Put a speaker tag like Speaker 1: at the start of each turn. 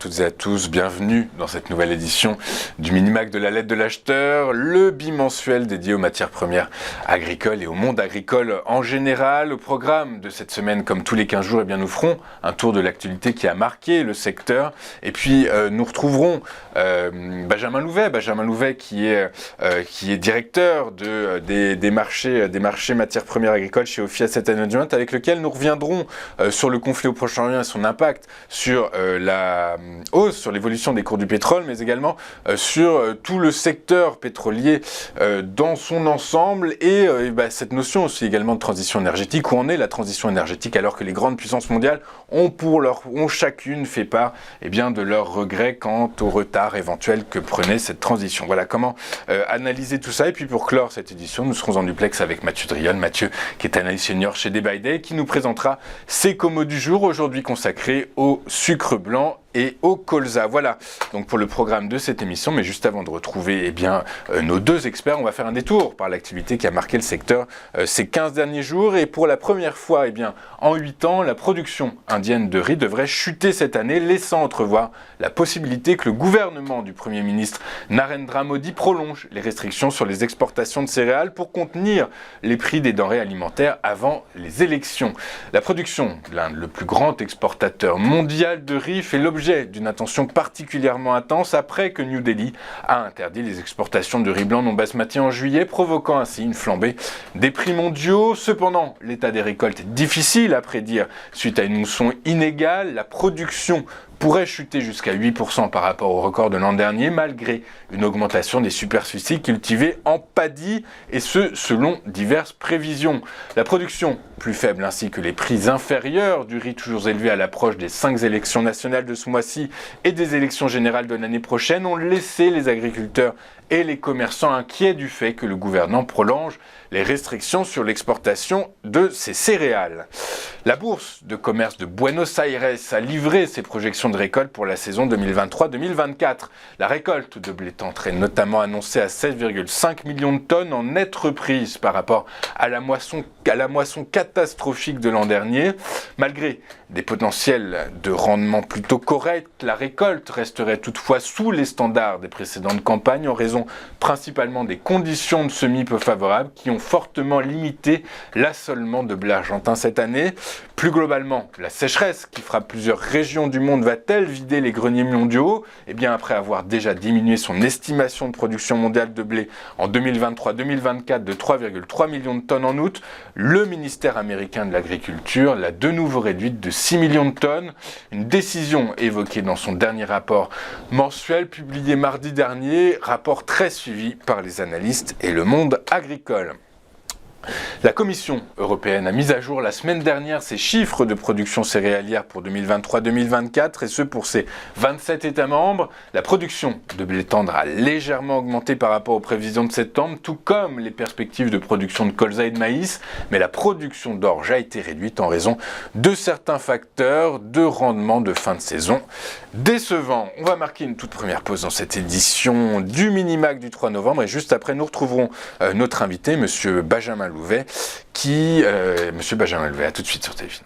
Speaker 1: toutes et à tous, bienvenue dans cette nouvelle édition du Minimac de la lettre de l'acheteur, le bimensuel dédié aux matières premières agricoles et au monde agricole en général. Au programme de cette semaine, comme tous les 15 jours, nous ferons un tour de l'actualité qui a marqué le secteur et puis nous retrouverons Benjamin Louvet qui est directeur des marchés matières premières agricoles chez Offi Asset Management, avec lequel nous reviendrons sur le conflit au Proche-Orient et son impact sur la hausse, sur l'évolution des cours du pétrole, mais également sur tout le secteur pétrolier dans son ensemble et cette notion aussi également de transition énergétique. Où en est la transition énergétique alors que les grandes puissances mondiales ont chacune fait part de leurs regrets quant au retard éventuel que prenait cette transition. Voilà comment analyser tout ça. Et puis pour clore cette édition, nous serons en duplex avec Mathieu Driol. Mathieu qui est analyste senior chez Day by Day, qui nous présentera ses comos du jour, aujourd'hui consacrés au sucre blanc et au colza. Voilà donc pour le programme de cette émission, mais juste avant de retrouver nos deux experts, on va faire un détour par l'activité qui a marqué le secteur ces 15 derniers jours. Et pour la première fois en 8 ans, la production indienne de riz devrait chuter cette année, laissant entrevoir la possibilité que le gouvernement du Premier ministre Narendra Modi prolonge les restrictions sur les exportations de céréales pour contenir les prix des denrées alimentaires avant les élections. La production de l'Inde, le plus grand exportateur mondial de riz, fait l'objet d'une attention particulièrement intense après que New Delhi a interdit les exportations de riz blanc non basmati en juillet, provoquant ainsi une flambée des prix mondiaux. Cependant, l'état des récoltes est difficile à prédire suite à une mousson inégale. La production pourrait chuter jusqu'à 8% par rapport au record de l'an dernier, malgré une augmentation des superficies cultivées en paddy, et ce, selon diverses prévisions. La production plus faible ainsi que les prix inférieurs du riz toujours élevés à l'approche des 5 élections nationales de ce mois-ci et des élections générales de l'année prochaine ont laissé les agriculteurs et les commerçants inquiets du fait que le gouvernement prolonge les restrictions sur l'exportation de ces céréales. La bourse de commerce de Buenos Aires a livré ses projections de récolte pour la saison 2023-2024. La récolte de blé tendre est notamment annoncée à 7,5 millions de tonnes en nette reprise par rapport à la moisson catastrophique de l'an dernier. Malgré des potentiels de rendement plutôt corrects, la récolte resterait toutefois sous les standards des précédentes campagnes en raison principalement des conditions de semis peu favorables qui ont fortement limité l'assolement de blé argentin cette année. Plus globalement, la sécheresse qui frappe plusieurs régions du monde va-t-elle vider les greniers mondiaux ? Après avoir déjà diminué son estimation de production mondiale de blé en 2023-2024 de 3,3 millions de tonnes en août, le ministère américain de l'Agriculture l'a de nouveau réduite de 6 millions de tonnes. Une décision évoquée dans son dernier rapport mensuel publié mardi dernier, rapport très suivi par les analystes et le monde agricole. La Commission européenne a mis à jour la semaine dernière ses chiffres de production céréalière pour 2023-2024 et ce pour ses 27 États membres. La production de blé tendre a légèrement augmenté par rapport aux prévisions de septembre, tout comme les perspectives de production de colza et de maïs, mais la production d'orge a été réduite en raison de certains facteurs de rendement de fin de saison décevants. On va marquer une toute première pause dans cette édition du Minimac du 3 novembre et juste après nous retrouverons notre invité, Monsieur Benjamin Louvet, à tout de suite sur Télévision.